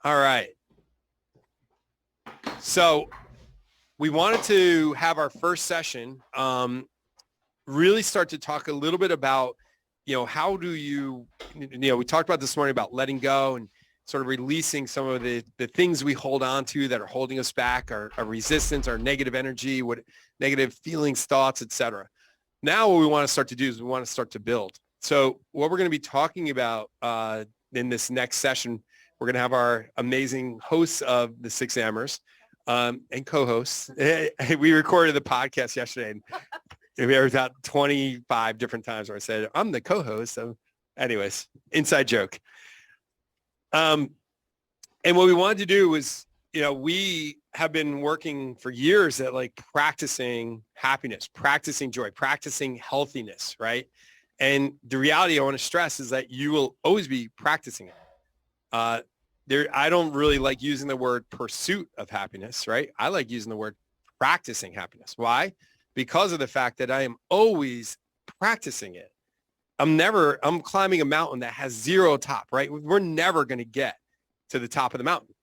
All right. So we wanted to have our first session really start to talk a little bit about, how do you, we talked about this morning about letting go and sort of releasing some of the things we hold on to that are holding us back, our resistance, our negative energy, what negative feelings, thoughts, etc. Now what we want to start to do is we want to start to build. So what we're going to be talking about in this next session, we're going to have our amazing hosts of the Six Amers and co-hosts. We recorded the podcast yesterday, and there was about 25 different times where I said, I'm the co-host. So anyways, inside joke. And what we wanted to do was, we have been working for years at like practicing happiness, practicing joy, practicing healthiness, right? And the reality I want to stress is that you will always be practicing it. I don't really like using the word pursuit of happiness, right? I like using the word practicing happiness. Why? Because of the fact that I am always practicing it. I'm climbing a mountain that has zero top, right? We're never going to get to the top of the mountain.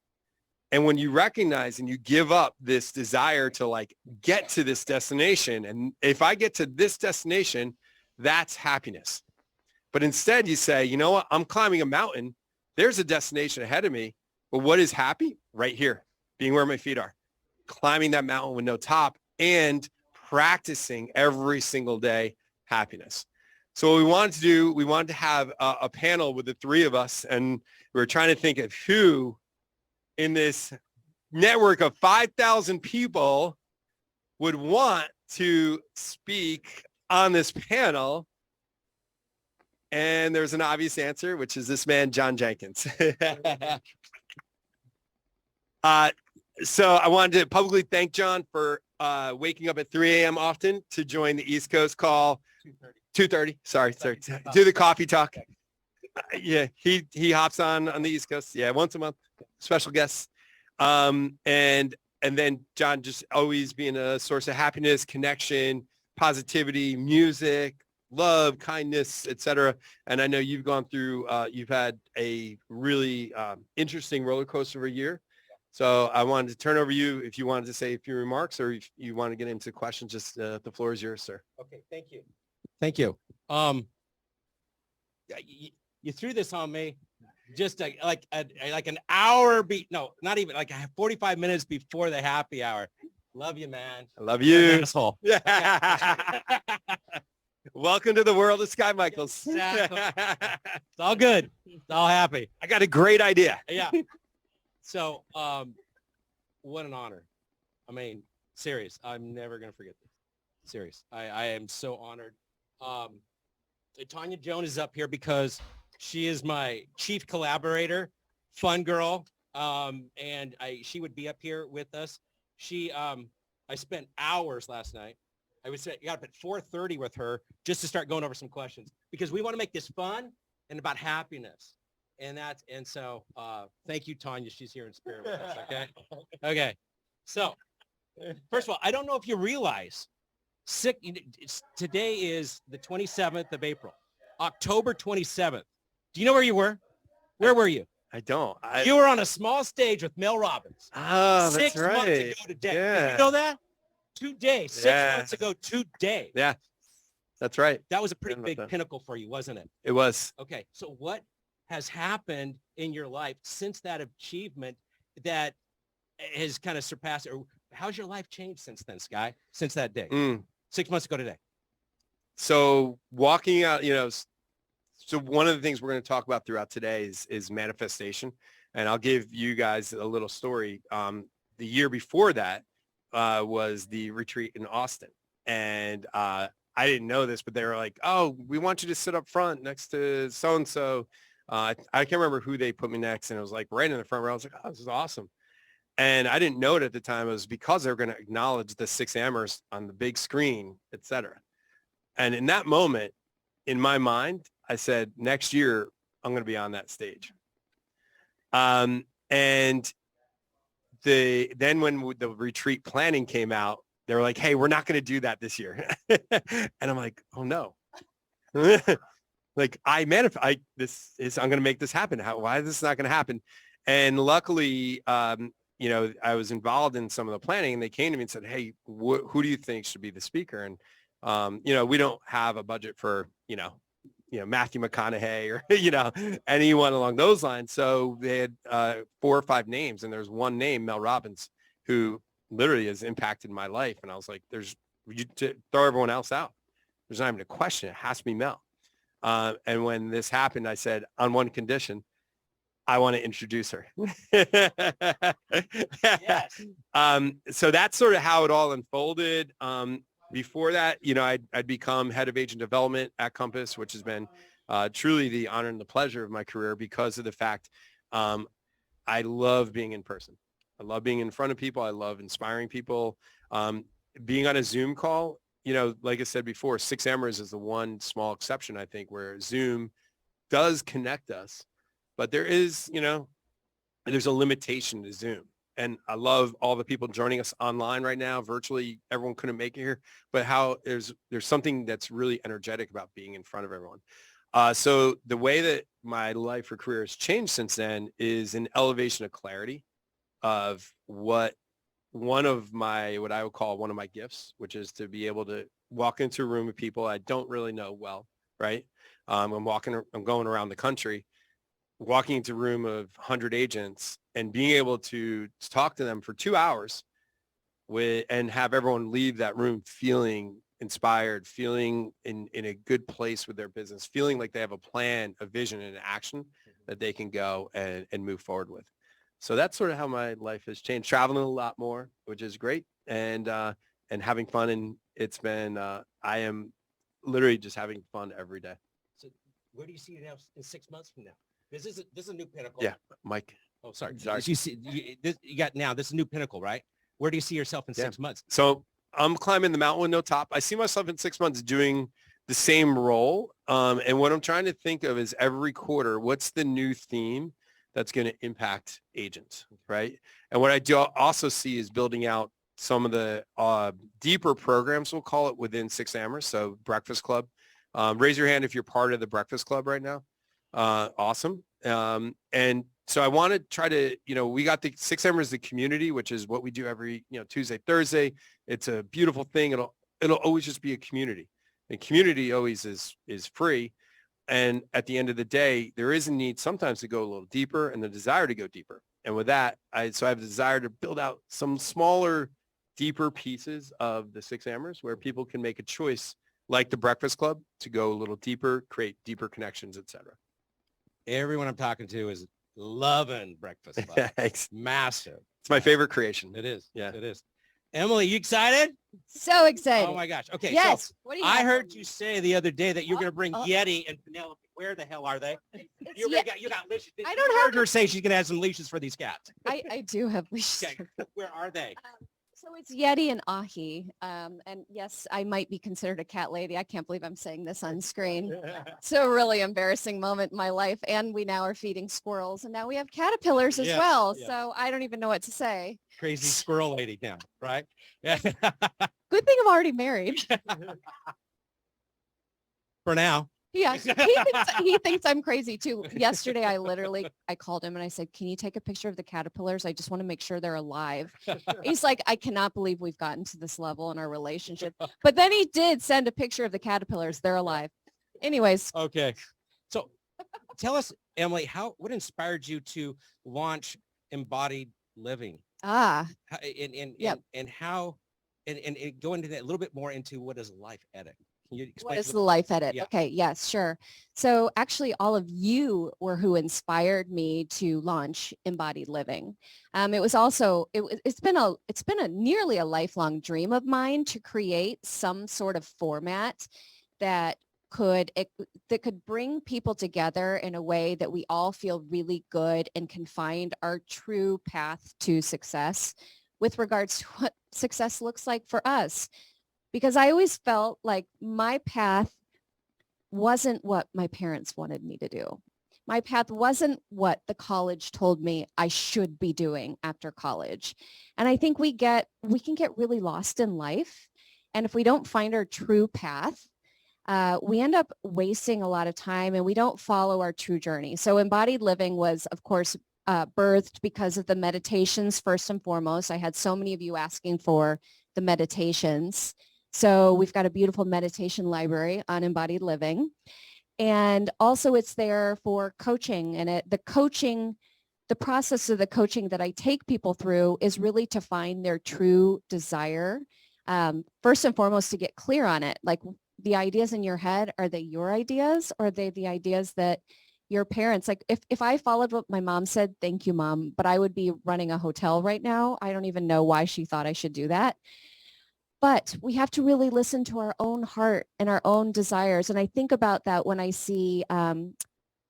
And when you recognize and you give up this desire to like get to this destination, and if I get to this destination, that's happiness. But instead you say, you know what? I'm climbing a mountain. There's a destination ahead of me. But what is happy? Right here, being where my feet are, climbing that mountain with no top and practicing every single day happiness. So what we wanted to do, we wanted to have a panel with the three of us, and we were trying to think of who in this network of 5,000 people would want to speak on this panel. And there's an obvious answer, which is this man, John Jenkins. So I wanted to publicly thank John for waking up at 3 a.m. often to join the East Coast call. 2:30. Sorry. Do the coffee talk. Yeah, he hops on the East Coast. Yeah, once a month, special guests. And then John just always being a source of happiness, connection, positivity, music, love, kindness, etc. And I know you've gone through, you've had a really interesting roller coaster of a year. So I wanted to turn over you if you wanted to say a few remarks, or if you want to get into questions, just the floor is yours, sir. Okay, thank you. Thank you. You threw this on me just like an hour, not even like 45 minutes before the happy hour. Love you, man. I love you. Asshole. Yeah. Welcome to the world of Sky Michaels. Exactly. It's all good. It's all happy. I got a great idea. Yeah. So, what an honor. I mean, serious. I'm never going to forget this. Serious. I am so honored. Tanya Jones is up here because she is my chief collaborator, fun girl. And she would be up here with us. I spent hours last night. I got up at 4:30 with her just to start going over some questions because we want to make this fun and about happiness. And so thank you, Tanya. She's here in spirit with us. Okay. Okay. So first of all, I don't know if you realize today is the 27th of April, October 27th. Do you know where you were? Where were you? I don't. You were on a small stage with Mel Robbins. Oh, that's right. 6 months ago today. Yeah. Did you know that? Today, 6 months ago today. Yeah, that's right. That was a pretty big pinnacle for you, wasn't it? It was. Okay, so what has happened in your life since that achievement that has kind of surpassed, or how's your life changed since then, Sky, since that day? 6 months ago today. So walking out, so one of the things we're going to talk about throughout today is manifestation. And I'll give you guys a little story. The year before that was the retreat in Austin. And I didn't know this, but they were like, oh, we want you to sit up front next to so-and-so. I can't remember who they put me next. And it was like right in the front row. I was like, oh, this is awesome. And I didn't know it at the time. It was because they were going to acknowledge the Six Amers on the big screen, et cetera. And in that moment, in my mind, I said, next year, I'm going to be on that stage. And then when the retreat planning came out, they were like, hey, we're not going to do that this year. And I'm like, oh, no. Like I'm going to make this happen. Why is this not going to happen? And luckily, you know, I was involved in some of the planning, and they came to me and said, hey, who do you think should be the speaker? And, you know, we don't have a budget for, you know, Matthew McConaughey or, you know, anyone along those lines. So they had 4 or 5 names, and there's one name, Mel Robbins, who literally has impacted my life. And I was like, you throw everyone else out. There's not even a question. It has to be Mel. And when this happened, I said, on one condition, I want to introduce her. Yes. So that's sort of how it all unfolded. Before that, you know, I'd become head of agent development at Compass, which has been truly the honor and the pleasure of my career because of the fact I love being in person. I love being in front of people. I love inspiring people. Being on a Zoom call, you know, like I said before, 6Mers is the one small exception, I think, where Zoom does connect us. But there is, you know, there's a limitation to Zoom. And I love all the people joining us online right now. Virtually everyone couldn't make it here, but how there's something that's really energetic about being in front of everyone. So the way that my life or career has changed since then is an elevation of clarity of what I would call one of my gifts, which is to be able to walk into a room of people I don't really know well, right? I'm going around the country, walking into a room of 100 agents and being able to talk to them for 2 hours and have everyone leave that room feeling inspired, feeling in a good place with their business, feeling like they have a plan, a vision, and an action that they can go and move forward with. So that's sort of how my life has changed, traveling a lot more, which is great, and having fun. And it's been, I am literally just having fun every day. So where do you see it now in 6 months from now? This is a new pinnacle. Yeah, Mike. Oh, sorry. You see, this is a new pinnacle, right? Where do you see yourself in 6 months? So I'm climbing the mountain with no top. I see myself in 6 months doing the same role. And what I'm trying to think of is every quarter, what's the new theme that's going to impact agents, right? And what I do also see is building out some of the deeper programs, we'll call it, within 6Mers. So Breakfast Club. Raise your hand if you're part of the Breakfast Club right now. Awesome. And so I want to try to, you know, we got the 6Mers, the community, which is what we do every, you know, Tuesday, Thursday. It's a beautiful thing. It'll always just be a community. And community always is free. And at the end of the day, there is a need sometimes to go a little deeper and the desire to go deeper. And with that, I have a desire to build out some smaller, deeper pieces of the 6Mers where people can make a choice, like the Breakfast Club, to go a little deeper, create deeper connections, etc. Everyone I'm talking to is loving Breakfast Club. Thanks. Massive. It's my favorite creation. It is. Yeah. It is. Emily, you excited? So excited. Oh my gosh. Okay. Yes. So What do you I have heard for you me? say the other day that you're going to bring Yeti and Penelope. Where the hell are they? You got leashes. I don't heard her say she's going to have some leashes for these cats. I do have leashes. Okay. Where are they? So it's Yeti and Ahi. And yes, I might be considered a cat lady. I can't believe I'm saying this on screen. It's a really embarrassing moment in my life. And we now are feeding squirrels. And now we have caterpillars as Yes, well. yes. So I don't even know what to say. Crazy squirrel lady now, right? Yeah. Good thing I'm already married. For now. Yeah, he thinks I'm crazy too. Yesterday, I called him and I said, can you take a picture of the caterpillars? I just want to make sure they're alive. He's like, I cannot believe we've gotten to this level in our relationship. But then he did send a picture of the caterpillars. They're alive. Anyways. Okay. So tell us, Emily, what inspired you to launch Embodied Living? And how, and go into that a little bit more into what is life edit. Can you explain? What is the life edit? Yeah. Okay, yes, sure. So actually all of you were who inspired me to launch Embodied Living. It's been a nearly a lifelong dream of mine to create some sort of format that could bring people together in a way that we all feel really good and can find our true path to success with regards to what success looks like for us. Because I always felt like my path wasn't what my parents wanted me to do. My path wasn't what the college told me I should be doing after college. And I think we can get really lost in life. And if we don't find our true path, we end up wasting a lot of time and we don't follow our true journey. So Embodied Living was, of course, birthed because of the meditations first and foremost. I had so many of you asking for the meditations. So we've got a beautiful meditation library on embodied living. And also it's there for coaching, and the process of the coaching that I take people through is really to find their true desire. First and foremost, to get clear on it. Like, the ideas in your head, are they your ideas, or are they the ideas that your parents, like if I followed what my mom said, thank you, Mom, but I would be running a hotel right now. I don't even know why she thought I should do that. But we have to really listen to our own heart and our own desires. And I think about that when I see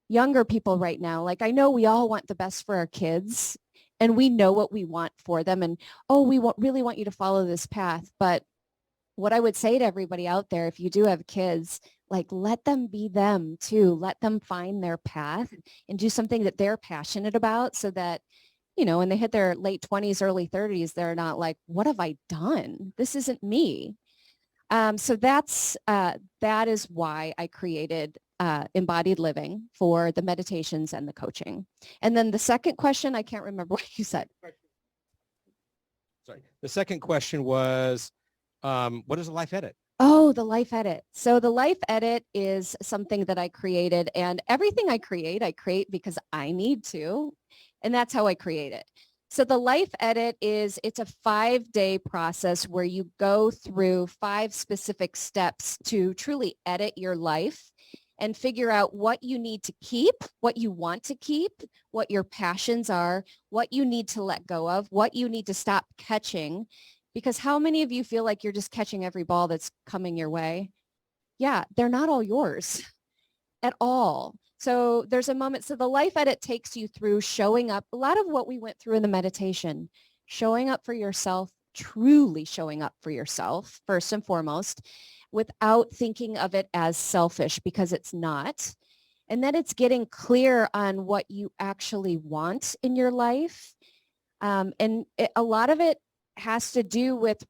younger people right now. Like, I know we all want the best for our kids, and we know what we want for them. And, oh, really want you to follow this path. But what I would say to everybody out there, if you do have kids, like, let them be them too. Let them find their path and do something that they're passionate about, so that, when they hit their late 20s, early 30s, they're not like, what have I done? This isn't me. So that is why I created embodied living, for the meditations and the coaching. And then the second question, I can't remember what you said. Sorry. The second question was, what is a life edit? Oh, the life edit. So the life edit is something that I created, and everything I create because I need to, and that's how I create it. So the life edit it's a 5-day process where you go through 5 specific steps to truly edit your life and figure out what you need to keep, what you want to keep, what your passions are, what you need to let go of, what you need to stop catching. Because how many of you feel like you're just catching every ball that's coming your way? Yeah, they're not all yours at all. So there's a moment. So the life edit takes you through showing up. A lot of what we went through in the meditation, showing up for yourself, truly showing up for yourself, first and foremost, without thinking of it as selfish, because it's not. And then it's getting clear on what you actually want in your life. A lot of it has to do with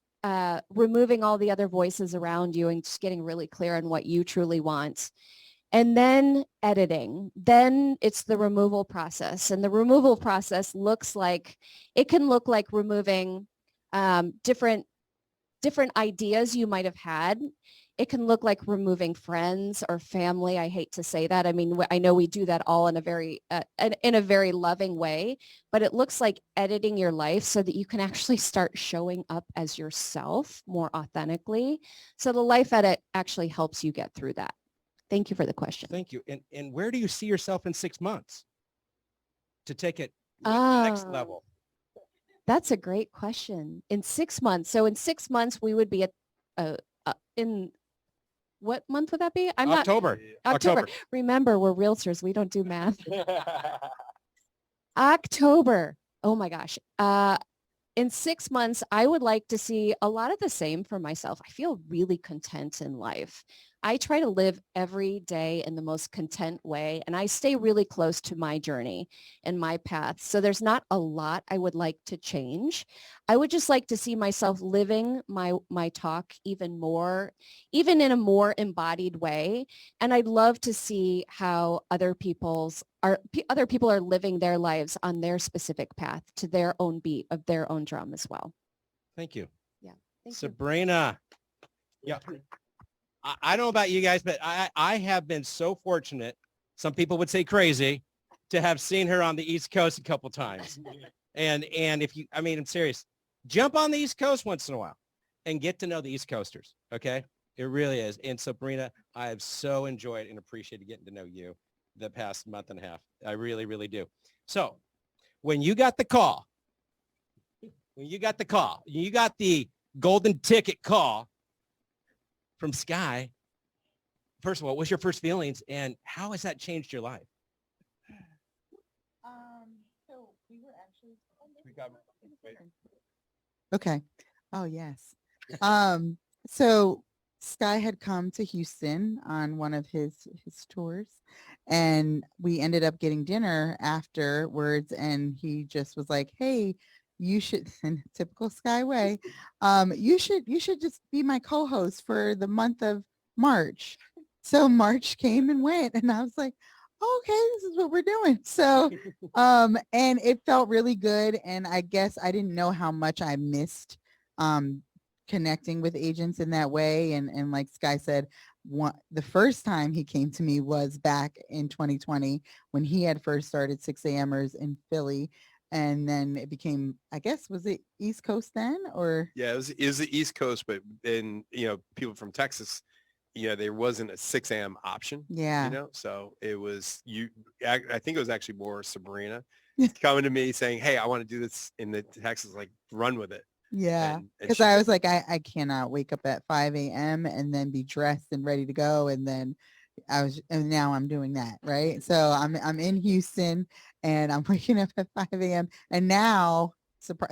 removing all the other voices around you and just getting really clear on what you truly want. And then editing. Then it's the removal process. And the removal process can look like removing different ideas you might have had. It can look like removing friends or family. I hate to say that. I mean, I know we do that all in a very loving way, but it looks like editing your life so that you can actually start showing up as yourself more authentically. So the life edit actually helps you get through that. Thank you for the question. Thank you. And where do you see yourself in 6 months to take it to the next level? That's a great question. In 6 months. So in 6 months, we would be in what month would that be? October. October. Remember, we're realtors. We don't do math. October. Oh my gosh. In 6 months, I would like to see a lot of the same for myself. I feel really content in life. I try to live every day in the most content way, and I stay really close to my journey and my path. So there's not a lot I would like to change. I would just like to see myself living my talk even in a more embodied way. And I'd love to see how other people are living their lives on their specific path to their own beat of their own drum as well. Thank you. Yeah. Thank you. Sabrina. Yeah. I don't know about you guys, but I have been so fortunate, some people would say crazy, to have seen her on the East Coast a couple times. And I'm serious, jump on the East Coast once in a while and get to know the East Coasters. Okay. It really is. And Sabrina, I have so enjoyed and appreciated getting to know you the past month and a half. I really, really do. So when you got the golden ticket call from Sky, first of all, what's your first feelings and how has that changed your life? So we were actually okay. Oh yes. So Sky had come to Houston on one of his tours, and we ended up getting dinner afterwards, and he just was like, hey, you should, in typical Sky way, you should just be my co-host for the month of March. So March came and went, and I was like, okay, this is what we're doing. So, and it felt really good. And I guess I didn't know how much I missed, connecting with agents in that way. And like Sky said, the first time he came to me was back in 2020 when he had first started 6 a.m.ers in Philly. And then it became, I guess, was it East Coast then or? Yeah, it was the East Coast, but then, people from Texas, there wasn't a 6 a.m. option, Yeah. so it was I think it was actually more Sabrina coming to me saying, hey, I want to do this in the Texas, like run with it. Yeah. And Because she I did. was like, I cannot wake up at 5 a.m. and then be dressed and ready to go. And then and now I'm doing that. Right. So I'm in Houston and I'm waking up at 5 a.m. And now,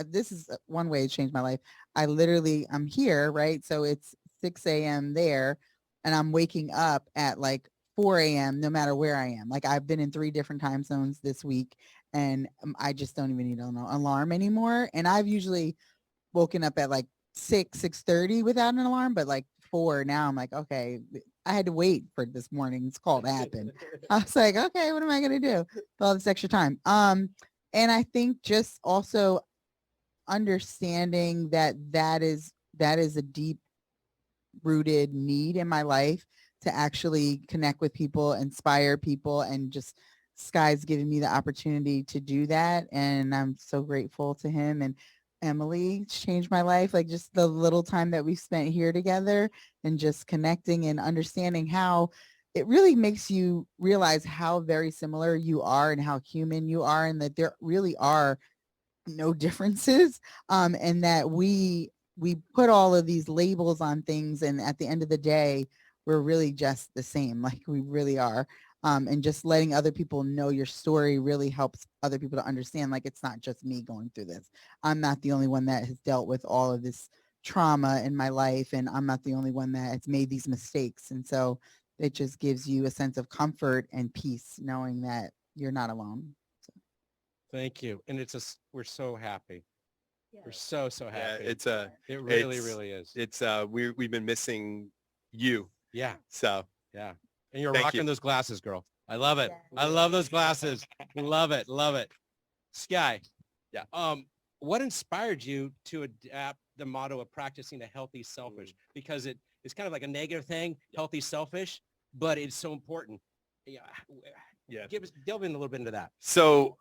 this is one way to change my life. I'm here. Right. So it's 6 a.m. there and I'm waking up at like 4 a.m. no matter where I am. Like I've been in 3 different time zones this week and I just don't even need an alarm anymore. And I've usually woken up at like 6:30 without an alarm, but like 4 now I'm like, okay, I had to wait for this morning's call to happen. I was like, okay, what am I going to do with all this extra time? And I think just also understanding that is a deep rooted need in my life to actually connect with people, inspire people, and just Sky's giving me the opportunity to do that. And I'm so grateful to him. And Emily changed my life, like just the little time that we spent here together and just connecting and understanding how it really makes you realize how very similar you are and how human you are and that there really are no differences, and that we put all of these labels on things and at the end of the day we're really just the same, like we really are. And just letting other people know your story really helps other people to understand, like it's not just me going through this. I'm not the only one that has dealt with all of this trauma in my life, and I'm not the only one that has made these mistakes. And so it just gives you a sense of comfort and peace knowing that you're not alone. Thank you. And we're so happy. We're so happy. Yeah, it really, really is. It's we've been missing you. Yeah. So Yeah. And you're Thank rocking you. those glasses, girl. I love it. Yeah. I love those glasses. Love it. Love it. Sky. Yeah. What inspired you to adapt the motto of practicing a healthy selfish? Because it's kind of like a negative thing, healthy selfish, but it's so important. Yeah. Yeah. Delve in a little bit into that. So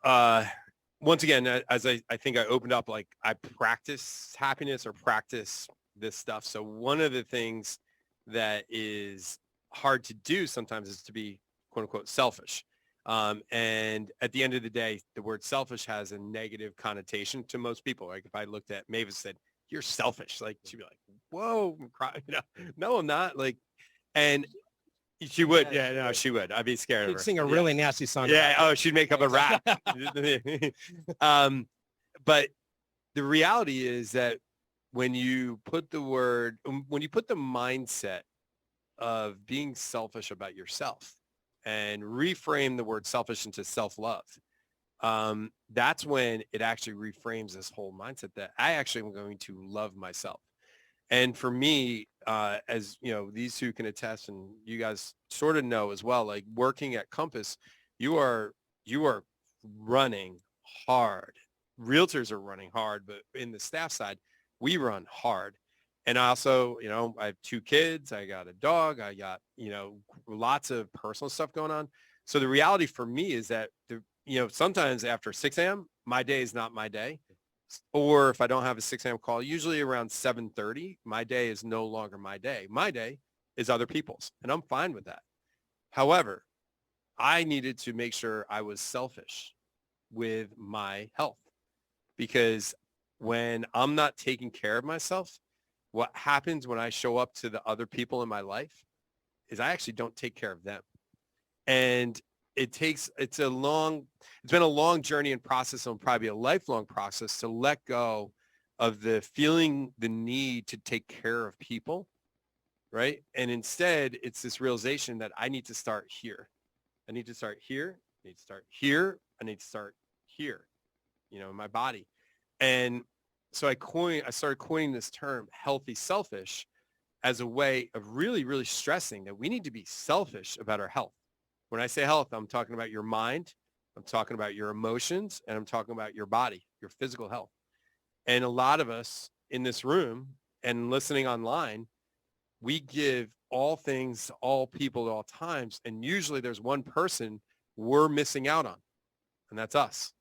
once again, as I think I opened up, like I practice happiness or practice this stuff. So one of the things that is hard to do sometimes is to be quote unquote selfish. And at the end of the day, the word selfish has a negative connotation to most people. Like if I looked at Mavis and said, you're selfish, like she'd be like, whoa, no, I'm not. Like, and she would. Yeah, no, she would. I'd be scared of She'd her. sing a Yeah. really nasty song. Yeah. about Oh, she'd make up a rap. But the reality is that when you put the mindset of being selfish about yourself and reframe the word selfish into self-love, that's when it actually reframes this whole mindset that I actually am going to love myself. And for me, as you know, these two can attest, and you guys sort of know as well, like working at Compass, you are running hard. Realtors are running hard, but in the staff side, we run hard. And also, I have 2 kids, I got a dog, I got, lots of personal stuff going on. So the reality for me is that sometimes after 6 a.m., my day is not my day. Or if I don't have a 6 a.m. call, usually around 7:30, my day is no longer my day. My day is other people's, and I'm fine with that. However, I needed to make sure I was selfish with my health, because when I'm not taking care of myself, what happens when I show up to the other people in my life is I actually don't take care of them. And it's been a long journey and process, and probably a lifelong process to let go of the need to take care of people, right? And instead, it's this realization that I need to start here. I need to start here. I need to start here. I need to start here, in my body. And so I started coining this term, healthy selfish, as a way of really, really stressing that we need to be selfish about our health. When I say health, I'm talking about your mind, I'm talking about your emotions, and I'm talking about your body, your physical health. And a lot of us in this room and listening online, we give all things to all people at all times. And usually there's one person we're missing out on, and that's us.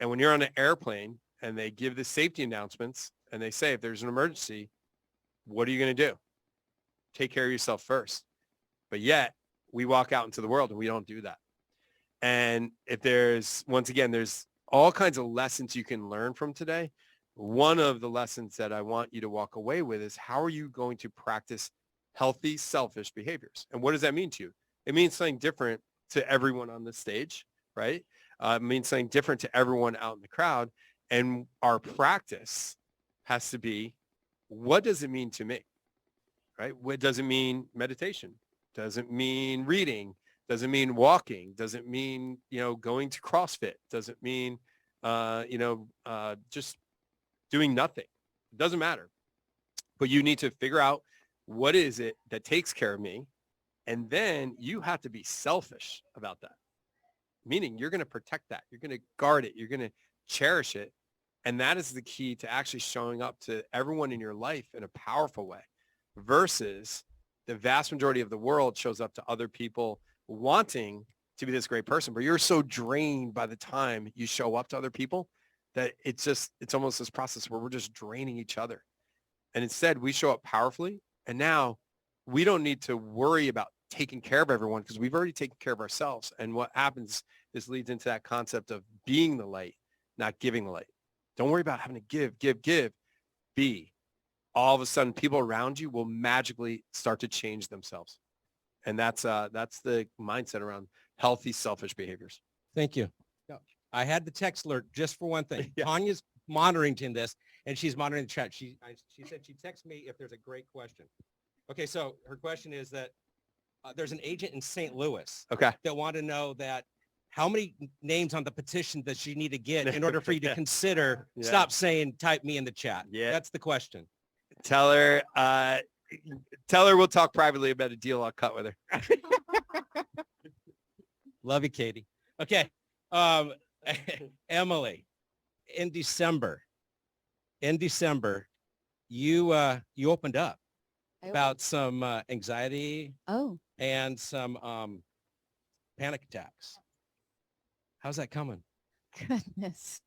And when you're on an airplane and they give the safety announcements and they say, if there's an emergency, what are you going to do? Take care of yourself first. But yet we walk out into the world and we don't do that. And if once again, there's all kinds of lessons you can learn from today. One of the lessons that I want you to walk away with is, how are you going to practice healthy, selfish behaviors? And what does that mean to you? It means something different to everyone on the stage, right? It means something different to everyone out in the crowd. And our practice has to be, what does it mean to me, right? What does it mean meditation? Does it mean reading? Does it mean walking? Does it mean, going to CrossFit? Does it mean, just doing nothing? It doesn't matter. But you need to figure out, what is it that takes care of me? And then you have to be selfish about that. Meaning you're going to protect that. You're going to guard it. You're going to cherish it. And that is the key to actually showing up to everyone in your life in a powerful way, versus the vast majority of the world shows up to other people wanting to be this great person, but you're so drained by the time you show up to other people that it's almost this process where we're just draining each other. And instead we show up powerfully. And now we don't need to worry about taking care of everyone, because we've already taken care of ourselves. And what happens is leads into that concept of being the light, not giving the light. Don't worry about having to give. Be. All of a sudden, people around you will magically start to change themselves. And that's the mindset around healthy, selfish behaviors. Thank you. I had the text alert just for one thing. Yeah. Tanya's monitoring this, and she's monitoring the chat. She said she'd text me if there's a great question. Okay, so her question is that there's an agent in St. Louis that want to know that how many names on the petition does she need to get in order for you to consider stop saying type me in the chat. Yeah. That's the question. Tell her we'll talk privately about a deal I'll cut with her. Love you, Katie. Okay. Emily, in December, you opened up about some anxiety and some panic attacks. How's that coming? Goodness.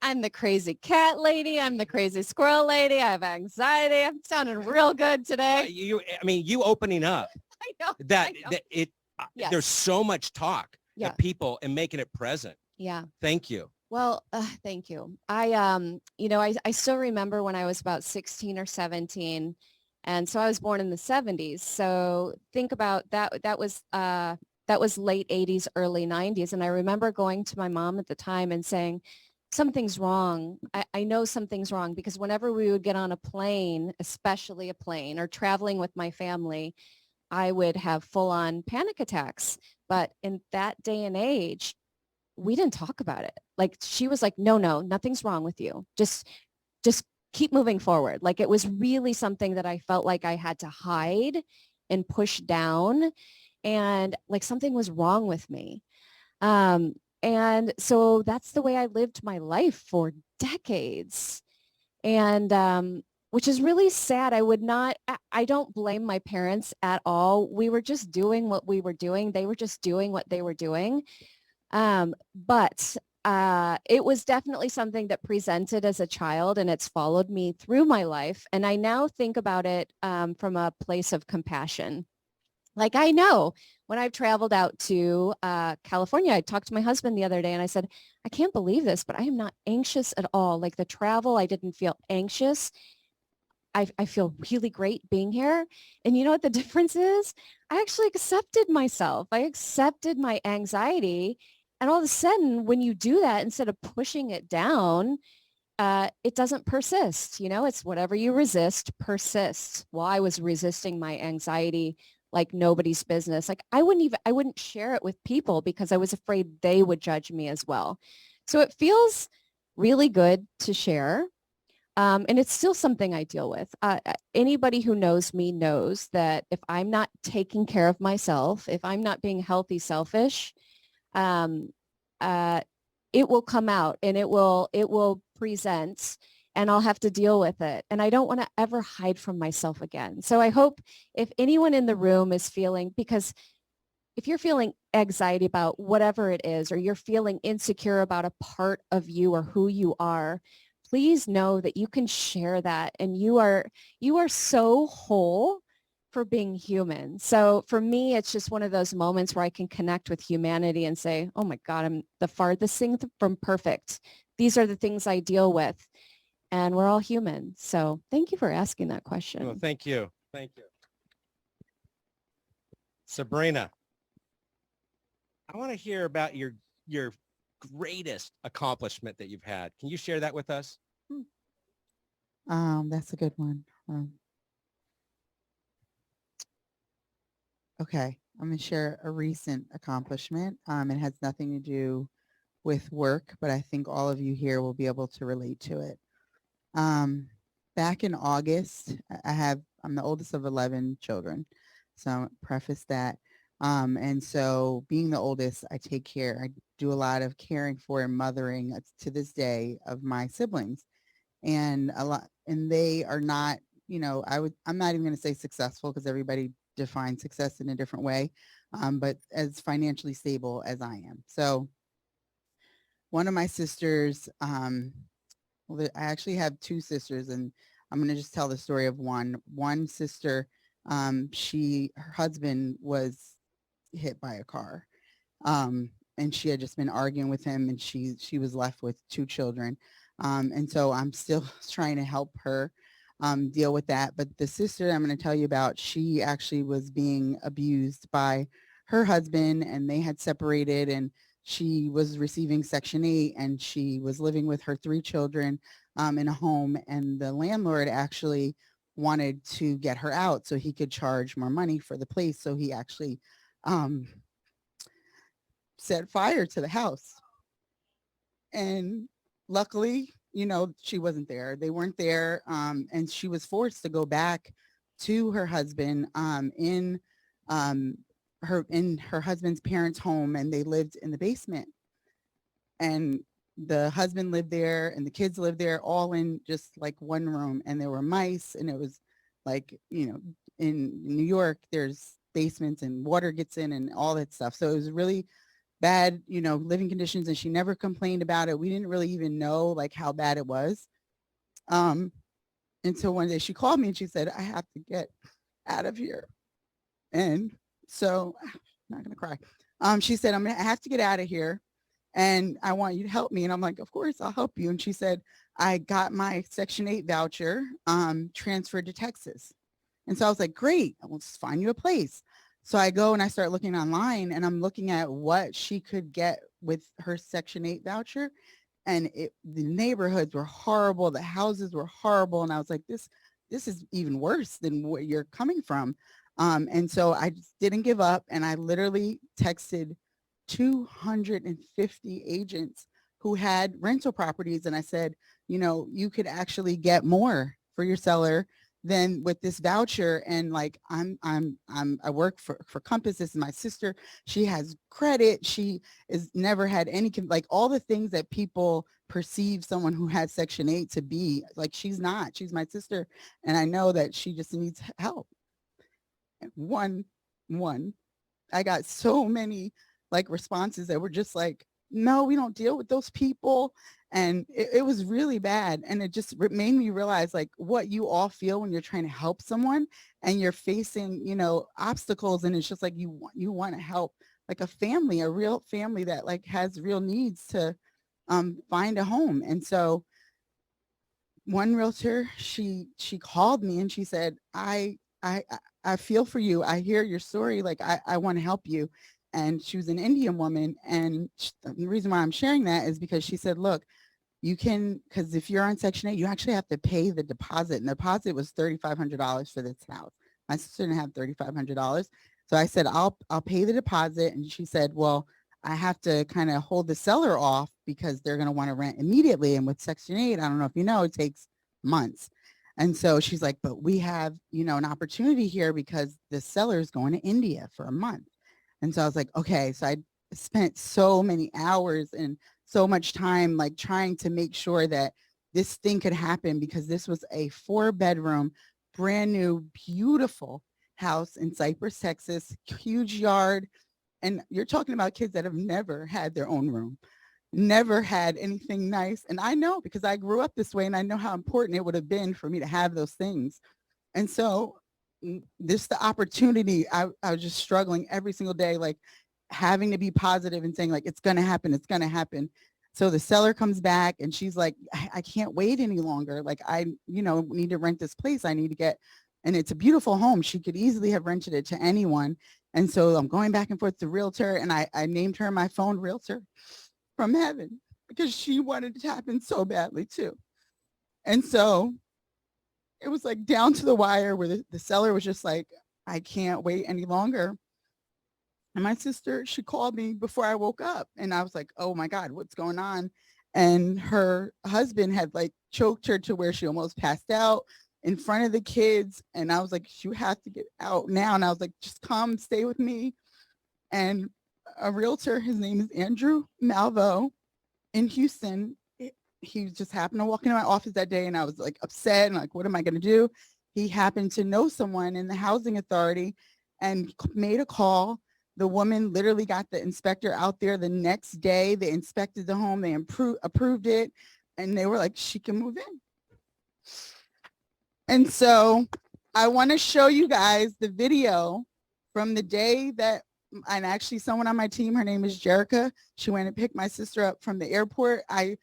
I'm the crazy cat lady. I'm the crazy squirrel lady. I have anxiety. I'm sounding real good today. You opening up. I know. That it. Yes. There's so much talk of people and making it present. Yeah. Thank you. Well, thank you. I still remember when I was about 16 or 17. And so I was born in the 70s. So think about that. That was late 80s, early 90s. And I remember going to my mom at the time and saying, something's wrong. I know something's wrong, because whenever we would get on a plane, especially a plane, or traveling with my family, I would have full-on panic attacks. But in that day and age, we didn't talk about it. Like, she was like, no, nothing's wrong with you. Just keep moving forward. Like, it was really something that I felt like I had to hide and push down, and like something was wrong with me. And so that's the way I lived my life for decades. And which is really sad. I don't blame my parents at all. We were just doing what we were doing. They were just doing what they were doing. But it was definitely something that presented as a child, and it's followed me through my life. And I now think about it from a place of compassion. Like, I know when I've traveled out to California, I talked to my husband the other day and I said, I can't believe this, but I am not anxious at all. Like, the travel, I didn't feel anxious. I feel really great being here. And you know what the difference is? I actually accepted myself. I accepted my anxiety. And all of a sudden, when you do that, instead of pushing it down, it doesn't persist. It's whatever you resist persists. Well, I was resisting my anxiety like nobody's business. Like, I wouldn't share it with people because I was afraid they would judge me as well. So it feels really good to share. And it's still something I deal with. Anybody who knows me knows that if I'm not taking care of myself, if I'm not being healthy, selfish, um, it will come out and it will present and I'll have to deal with it. And I don't want to ever hide from myself again. So I hope if anyone in the room is feeling, because if you're feeling anxiety about whatever it is, or you're feeling insecure about a part of you or who you are, please know that you can share that. And you are so whole for being human. So for me, it's just one of those moments where I can connect with humanity and say, oh my God, I'm the farthest thing from perfect. These are the things I deal with. And we're all human. So thank you for asking that question. Well, thank you. Thank you. Sabrina, I want to hear about your greatest accomplishment that you've had. Can you share that with us? That's a good one. Okay, I'm going to share a recent accomplishment. It has nothing to do with work, but I think all of you here will be able to relate to it. Back in August, I'm the oldest of 11 children. So I'll preface that. And so being the oldest, I take care. I do a lot of caring for and mothering to this day of my siblings. And they are not, I'm not even going to say successful because everybody defines success in a different way, but as financially stable as I am. So one of my sisters, well, I actually have two sisters, and I'm going to just tell the story of one. One sister, her husband was hit by a car, and she had just been arguing with him, and she was left with two children. And so I'm still trying to help her deal with that. But the sister I'm going to tell you about, she actually was being abused by her husband, and they had separated, and she was receiving Section 8, and she was living with her three children in a home, and the landlord actually wanted to get her out so he could charge more money for the place. So he actually set fire to the house. And luckily, she wasn't there. They weren't there. And she was forced to go back to her husband in her husband's parents' home, and they lived in the basement. And the husband lived there and the kids lived there, all in just like one room. And there were mice, and it was like, in New York, there's basements and water gets in and all that stuff. So it was really bad, living conditions, and she never complained about it. We didn't really even know like how bad it was. Until one day she called me and she said, I have to get out of here. And so I'm not going to cry. She said, I have to get out of here, and I want you to help me. And I'm like, of course, I'll help you. And she said, I got my Section 8 voucher transferred to Texas. And so I was like, great, I'll just find you a place. So I go and I start looking online, and I'm looking at what she could get with her Section 8 voucher. And the neighborhoods were horrible. The houses were horrible. And I was like, this is even worse than where you're coming from. And so I just didn't give up. And I literally texted 250 agents who had rental properties. And I said, you could actually get more for your seller than with this voucher. And like, I work for Compass. This is my sister. She has credit. She is never had any, like all the things that people perceive someone who has Section 8 to be. Like, she's not. She's my sister. And I know that she just needs help. One, I got so many like responses that were just like, no, we don't deal with those people. And it was really bad. And it just made me realize like what you all feel when you're trying to help someone and you're facing, obstacles. And it's just like, you want to help like a family, a real family that like has real needs to find a home. And so one realtor, she called me and she said, I feel for you. I hear your story. Like, I want to help you. And she was an Indian woman. And the reason why I'm sharing that is because she said, look, you can, because if you're on Section 8, you actually have to pay the deposit. And the deposit was $3,500 for this house. My sister didn't have $3,500. So I said, I'll pay the deposit. And she said, well, I have to kind of hold the seller off because they're going to want to rent immediately. And with Section 8, I don't know if you know, it takes months. And so she's like, but we have, you know, an opportunity here because the seller is going to India for a month. And so I was like, okay. So I spent so many hours and so much time like trying to make sure that this thing could happen, because this was a 4-bedroom, brand new, beautiful house in Cypress, Texas, huge yard. And you're talking about kids that have never had their own room, never had anything nice. And I know, because I grew up this way, and I know how important it would have been for me to have those things. And so this the opportunity. I was just struggling every single day, like having to be positive and saying like, it's going to happen. It's going to happen. So the seller comes back and she's like, I can't wait any longer. Like I, you know, need to rent this place. I need to get, and it's a beautiful home. She could easily have rented it to anyone. And so I'm going back and forth to realtor, and I named her my phone realtor from heaven, because she wanted it to happen so badly too. And so it was like down to the wire where the seller was just like, I can't wait any longer. And my sister, she called me before I woke up, and I was like, oh my God, what's going on? And her husband had like choked her to where she almost passed out in front of the kids. And I was like, you have to get out now. And I was like, just come stay with me. And a realtor, his name is Andrew Malvo in Houston. He just happened to walk into my office that day, and I was like upset and like, what am I going to do? He happened to know someone in the housing authority and made a call. The woman literally got the inspector out there the next day. They inspected the home, they approved it, and they were like, she can move in. And so I want to show you guys the video from the day that, and actually someone on my team, her name is Jerica. She went and picked my sister up from the airport. I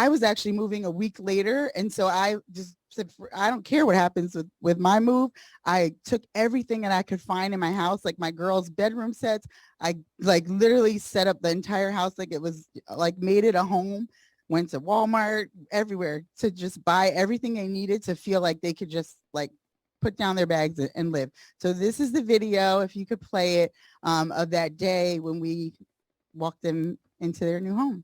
was actually moving a week later. And so I just said, I don't care what happens with my move. I took everything that I could find in my house, like my girls' bedroom sets. I like literally set up the entire house like it was like made it a home. Went to Walmart, everywhere, to just buy everything they needed to feel like they could just like put down their bags and live. So this is the video, if you could play it, of that day when we walked them into their new home.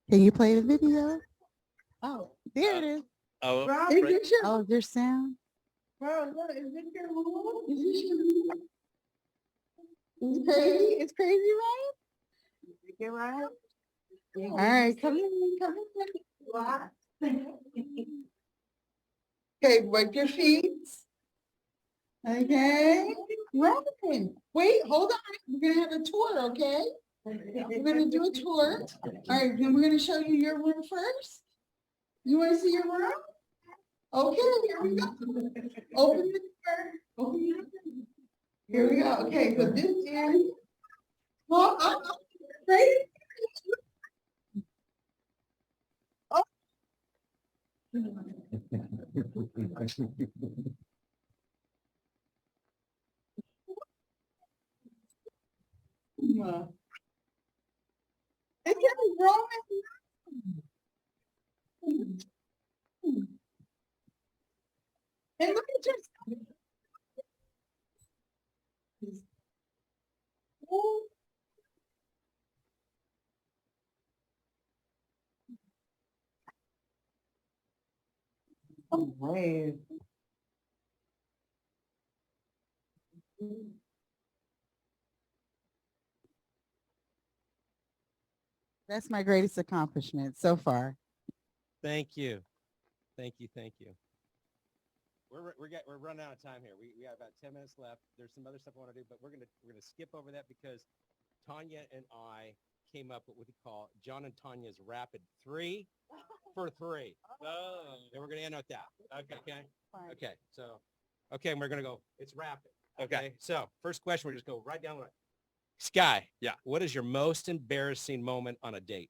Can you play the video? Oh, there it is. Oh, Oh, there's sound. Bro, look, is this your room? Is this your room? It's crazy. It's crazy, right? Get right. All right, come in, come in. What? Okay, wipe your feet. Okay. Welcome. Wait, hold on. We're gonna have a tour, okay? We're gonna do a tour. All right, then we're gonna show you your room first. You wanna see your room? Okay, here we go. Open the door. Open the door. Here we go. Okay, so this is. Well, right? Oh. It's a Roman. And look at your. Oh, wait. That's my greatest accomplishment so far. thank you. Thank you. Thank you. We're running out of time here. We got about 10 minutes left. There's some other stuff I want to do, but we're gonna skip over that because Tanya and I came up with what we call John and Tanya's rapid 3 for 3. Oh. And we're gonna end with that. Okay. Fine. Okay. So, okay, and we're gonna go. It's rapid. Okay. So first question, we're just go right down the line. Sky. Yeah. What is your most embarrassing moment on a date?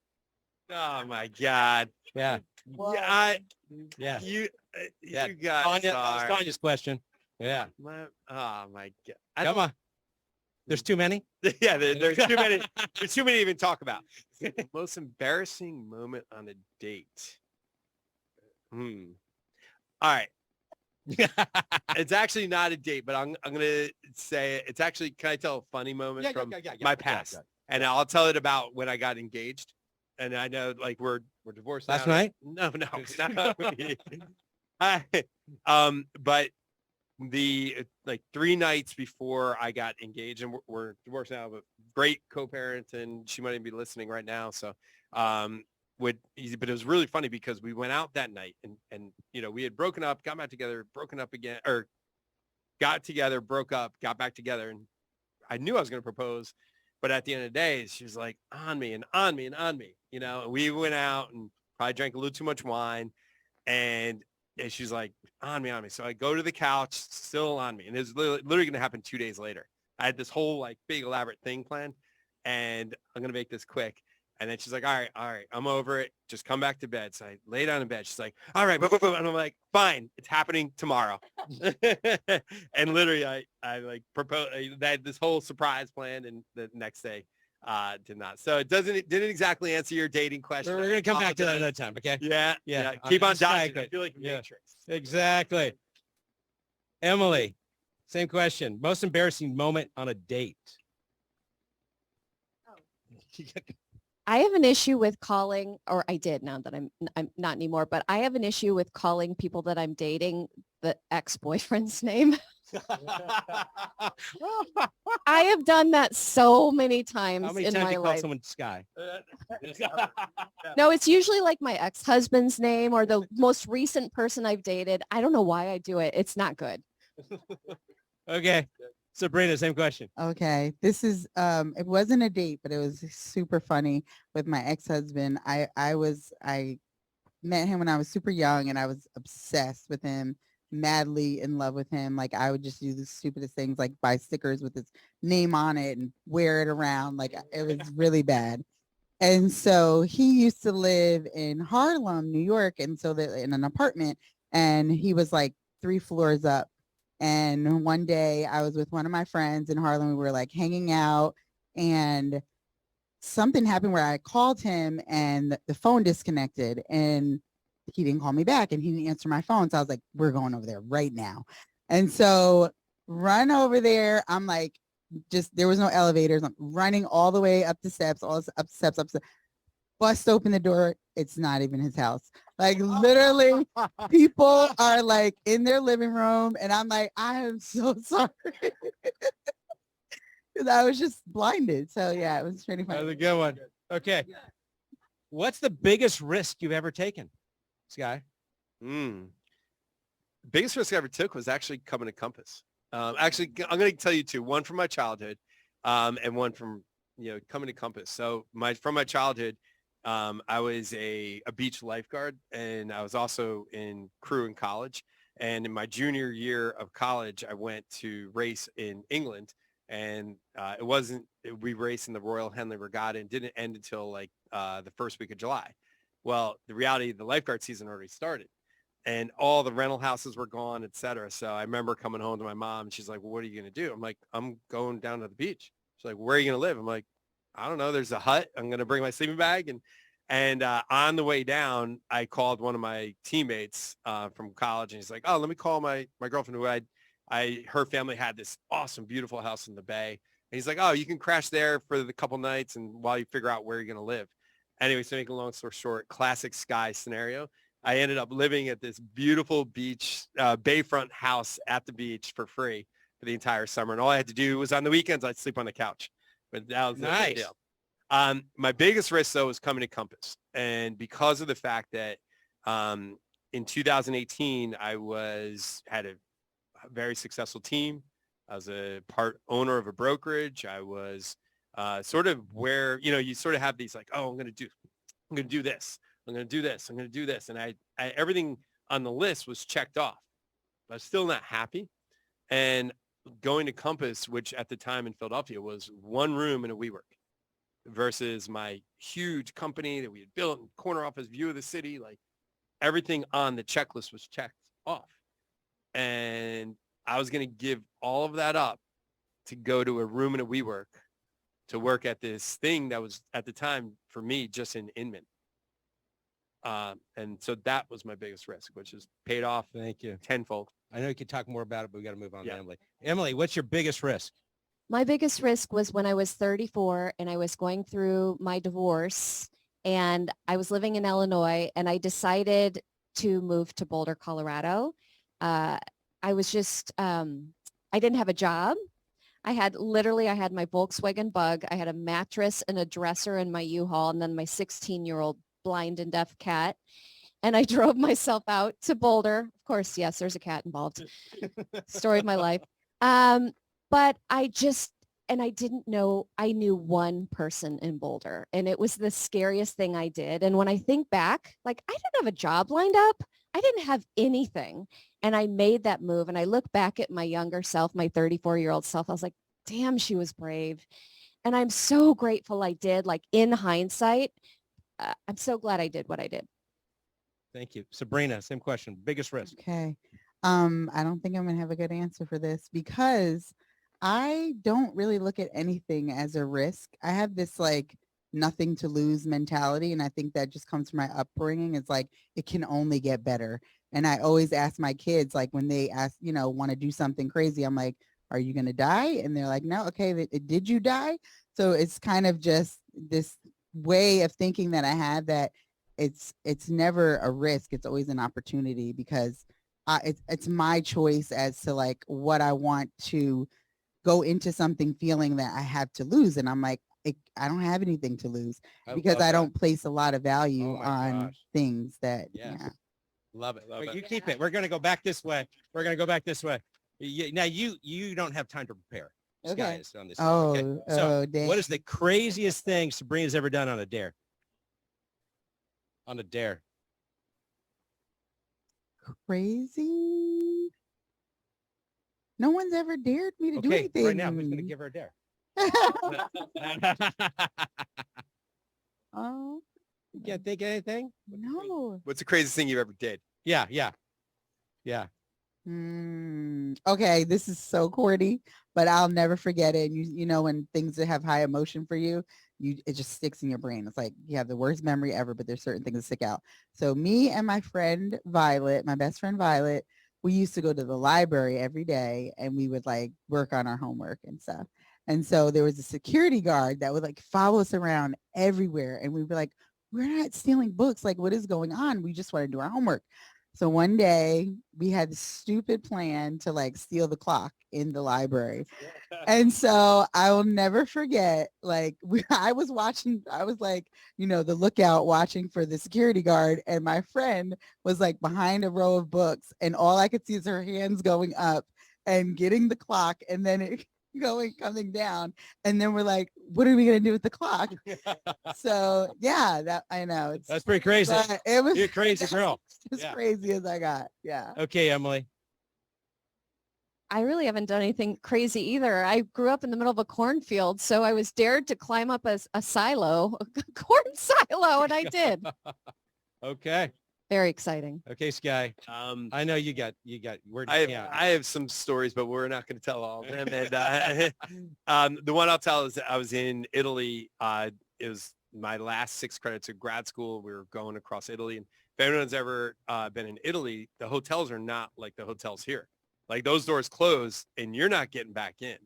Oh my God. Yeah. Yeah. Yeah. You Yeah. guys Tanya, that was are. Tanya's question. Yeah. Oh my God. Come on. There's too many? Yeah, there's too many. There's too many to even talk about. Most embarrassing moment on a date. All right. It's actually not a date, but I'm gonna say it's actually. Can I tell a funny moment from my past? And I'll tell it about when I got engaged. And I know, like, we're divorced Last now. night? No, but the like 3 nights before I got engaged, and we're divorced now, but great co-parent, and she might even be listening right now. So, but it was really funny because we went out that night, and we had broken up, got back together, broken up again, or got together, broke up, got back together, and I knew I was going to propose, but at the end of the day, she was like on me and on me and on me. And we went out and probably drank a little too much wine, and she's like on me. So I go to the couch, still on me, and it's literally going to happen 2 days later. I had this whole like big elaborate thing planned, and I'm going to make this quick. And then she's like, all right, I'm over it. Just come back to bed. So I lay down in bed. She's like, all right, and I'm like, fine, it's happening tomorrow. And literally I like proposed, I had this whole surprise planned, and the next day did not. So it didn't exactly answer your dating question. We're going to come back to that another time. Okay. Yeah. Keep on dodging. I Exactly. feel like Yeah. Matrix. Exactly. Emily, same question. Most embarrassing moment on a date. I have an issue with calling, or I did now that I'm not anymore, but I have an issue with calling people that I'm dating the ex-boyfriend's name. I have done that so many times How many in times my you call life. someone Sky? No, it's usually like my ex-husband's name or the most recent person I've dated. I don't know why I do it. It's not good. Okay. Sabrina, same question. Okay. This is it wasn't a date, but it was super funny with my ex-husband. I met him when I was super young, and I was obsessed with him, madly in love with him. Like, I would just do the stupidest things, like buy stickers with his name on it and wear it around. Like, it was really bad. And so he used to live in Harlem, New York, and so in an apartment, and he was like 3 floors up. And one day I was with one of my friends in Harlem. We were like hanging out, and something happened where I called him, and the phone disconnected, and he didn't call me back, and he didn't answer my phone. So I was like, we're going over there right now. And so run over there. I'm like, there was no elevators. I'm running all the way up the steps, up steps, bust open the door. It's not even his house. Like, literally, people are like in their living room, and I'm like, I am so sorry. Because I was just blinded. So yeah, it was pretty funny. That was a good one. Okay. What's the biggest risk you've ever taken, Sky? Biggest risk I ever took was actually coming to Compass. Actually, I'm going to tell you 2, one from my childhood, and one from, coming to Compass. So from my childhood, I was a beach lifeguard, and I was also in crew in college. And in my junior year of college, I went to race in England, and we raced in the Royal Henley Regatta, and didn't end until like the first week of July. Well, the reality, the lifeguard season already started, and all the rental houses were gone, et cetera. So I remember coming home to my mom, and she's like, well, what are you going to do? I'm like, I'm going down to the beach. She's like, where are you going to live? I'm like, I don't know. There's a hut. I'm going to bring my sleeping bag. And on the way down, I called one of my teammates from college, and he's like, oh, let me call my girlfriend, who her family had this awesome, beautiful house in the Bay. And he's like, oh, you can crash there for the couple nights, and while you figure out where you're going to live. Anyway, so make a long story short, classic Sky scenario. I ended up living at this beautiful beach, bayfront house at the beach for free for the entire summer. And all I had to do was on the weekends, I'd sleep on the couch. But that was Nice. the deal. My biggest risk, though, was coming to Compass. And because of the fact that in 2018, I had a very successful team. I was a part owner of a brokerage. I was sort of where, you sort of have these like, oh, I'm going to do this. I'm going to do this. I'm going to do this. And I everything on the list was checked off. I was still not happy. And going to Compass, which at the time in Philadelphia was 1 room in a WeWork, versus my huge company that we had built, corner office, view of the city, like everything on the checklist was checked off. And I was going to give all of that up to go to a room in a WeWork to work at this thing that was at the time for me just in Inman. And so that was my biggest risk, which is paid off Thank you. tenfold. I know you could talk more about it, but we got to move on Yeah. to Emily. Emily, what's your biggest risk? My biggest risk was when I was 34 and I was going through my divorce and I was living in Illinois and I decided to move to Boulder, Colorado. I was just, I didn't have a job. I had my Volkswagen Bug. I had a mattress and a dresser in my U-Haul and then my 16-year-old blind and deaf cat. And I drove myself out to Boulder. Of course, yes, there's a cat involved. Story of my life. But I didn't know, I knew one person in Boulder and it was the scariest thing I did. And when I think back, like I didn't have a job lined up. I didn't have anything. And I made that move and I look back at my younger self, my 34-year-old self. I was like, damn, she was brave. And I'm so grateful I did. Like in hindsight, I'm so glad I did what I did. Thank you. Sabrina, same question. Biggest risk. Okay. I don't think I'm gonna have a good answer for this because I don't really look at anything as a risk. I have this like nothing to lose mentality. And I think that just comes from my upbringing. It's like, it can only get better. And I always ask my kids, like when they ask, want to do something crazy, I'm like, are you going to die? And they're like, no, okay. Did you die? So it's kind of just this way of thinking that I have that it's never a risk. It's always an opportunity because it's my choice as to like what I want to go into something feeling that I have to lose. And I'm like, I don't have anything to lose because I don't place a lot on things that, Yes. yeah. Love it. But you keep it. We're going to go back this way. Now you don't have time to prepare. Okay. Guys on this. Oh, okay. So dang. what is the craziest thing Sabrina's ever done on a dare? On a dare. Crazy? No one's ever dared me to do Okay, anything. right now, who's going to give her a dare? Oh, You can't think of anything? no. What's the craziest thing you ever did? Yeah. Okay, this is so corny, but I'll never forget it. You know when things that have high emotion for you, it just sticks in your brain. It's like you have the worst memory ever, but there's certain things that stick out. So me and my friend Violet, my best friend Violet, we used to go to the library every day and we would like work on our homework and stuff. And so there was a security guard that would like follow us around everywhere. And we'd be like, we're not stealing books. Like, what is going on? We just want to do our homework. So one day we had this stupid plan to like steal the clock in the library. And so I will never forget, like I was like, the lookout watching for the security guard. And my friend was like behind a row of books and all I could see is her hands going up and getting the clock and then it coming down. And then we're like, what are we going to do with the clock? So yeah, that I know. That's pretty crazy. It was You're a crazy girl. as crazy as I got. Yeah. Okay, Emily. I really haven't done anything crazy either. I grew up in the middle of a cornfield, so I was dared to climb up a silo, a corn silo, and I did. Okay. Very exciting. Okay, Sky. I know you got I have some stories, but we're not going to tell all of them. And the one I'll tell is that I was in Italy. It was my last 6 credits of grad school. We were going across Italy. And if anyone's ever been in Italy, the hotels are not like the hotels here. Like those doors close and you're not getting back in.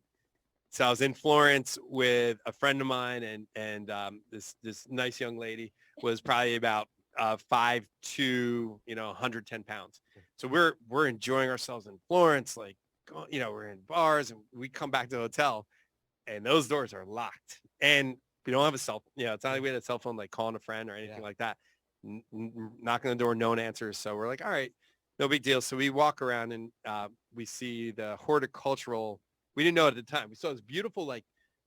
So I was in Florence with a friend of mine and this nice young lady was probably about 5'2", 110 pounds. So we're enjoying ourselves in Florence, like, we're in bars and we come back to the hotel and those doors are locked. And we don't have a it's not like we had a cell phone, like calling a friend or anything like that. Knocking on the door, no one answers. So we're like, all right, no big deal. So we walk around and we see the horticultural, we didn't know it at the time. We saw this beautiful like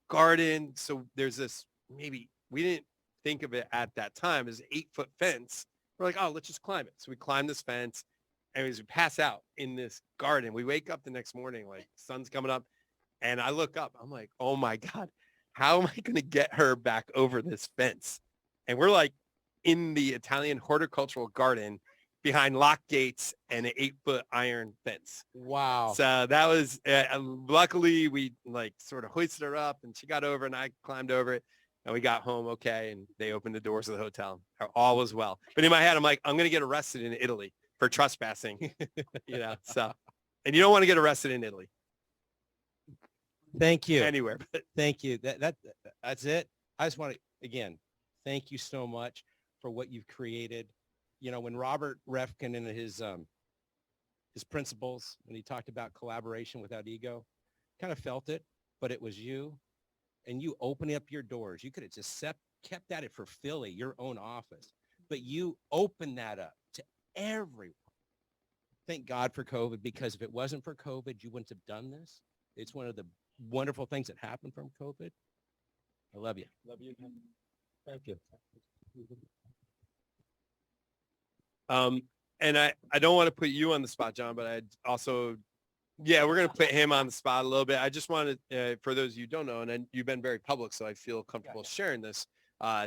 garden. So there's this, maybe we didn't think of it at that time as an 8-foot fence. We're like, oh, let's just climb it. So we climb this fence and as we pass out in this garden, we wake up the next morning, like sun's coming up and I look up, I'm like, oh my God, how am I going to get her back over this fence? And we're like in the Italian horticultural garden behind locked gates and an 8-foot iron fence. Wow. So that was, luckily we like sort of hoisted her up and she got over and I climbed over it. And we got home okay, and they opened the doors of the hotel. All was well. But in my head, I'm like, I'm going to get arrested in Italy for trespassing, so. And you don't want to get arrested in Italy. Thank you. Anywhere. But Thank you. That's it. I just want to, again, thank you so much for what you've created. When Robert Refkin in his principles, when he talked about collaboration without ego, kind of felt it, but it was you. And you opening up your doors. You could have just kept at it for Philly, your own office. But you opened that up to everyone. Thank God for COVID, because if it wasn't for COVID, you wouldn't have done this. It's one of the wonderful things that happened from COVID. I love you. Love you. Thank you. And I don't want to put you on the spot, John, but I also, we're going to put him on the spot a little bit. I just wanted, for those of you who don't know, and then you've been very public, so I feel comfortable sharing this.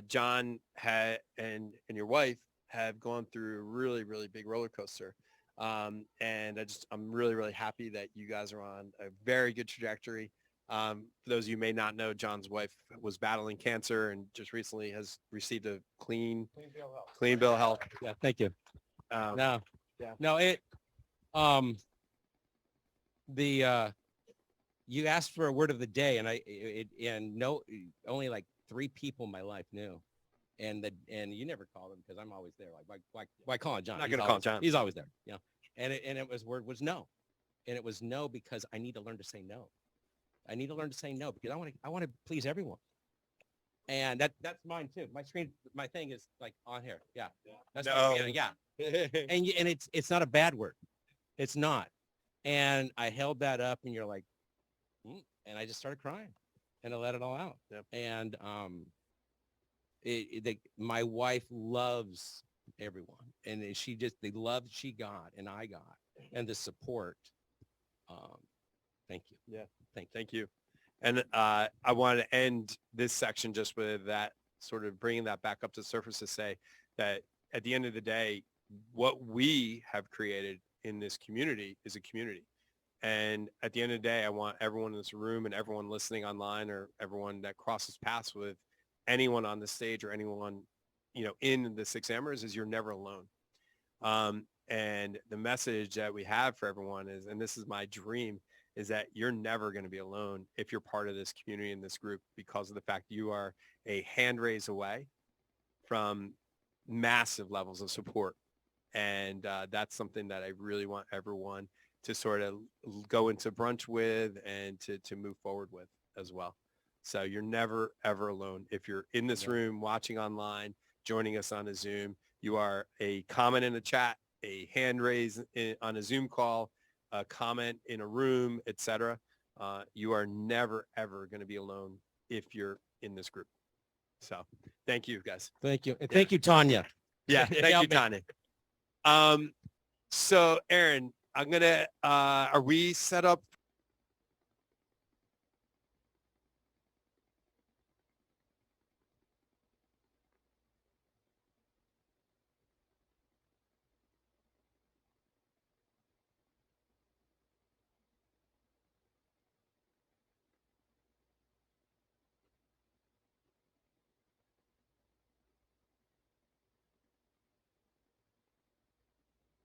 John and your wife have gone through a really, really big roller coaster. And I'm really, really happy that you guys are on a very good trajectory. For those of you who may not know, John's wife was battling cancer and just recently has received a clean bill of health. Yeah, thank you. Yeah. You asked for a word of the day, and only like 3 people in my life knew. And you never call him because I'm always there. Like, why call on John? Not going to call John. He's always there. And word was no. And it was no because I need to learn to say no. I need to learn to say no because I want to please everyone. And that's mine too. My thing is like on here. Yeah. That's No. yeah. And it's not a bad word. It's not. And I held that up and you're like, and I just started crying and I let it all out. Yep. And, my wife loves everyone, and the love she got and I got, and the support. Thank you. Yeah. Thank you. And I want to end this section just with that, sort of bringing that back up to the surface to say that at the end of the day, what we have created in this community is a community. And at the end of the day, I want everyone in this room and everyone listening online, or everyone that crosses paths with anyone on the stage or anyone, in the 6 Amers, is you're never alone. And the message that we have for everyone is, and this is my dream, is that you're never going to be alone if you're part of this community and this group, because of the fact you are a hand raise away from massive levels of support. And that's something that I really want everyone to sort of go into brunch with and to move forward with as well. So you're never, ever alone. If you're in this room, watching online, joining us on a Zoom, you are a comment in a chat, a hand raise on a Zoom call, a comment in a room, etc. You are never, ever going to be alone if you're in this group. So thank you, guys. Thank you. And thank you, Tanya. Yeah, thank you, Tanya. So Aaron, I'm going to, are we set up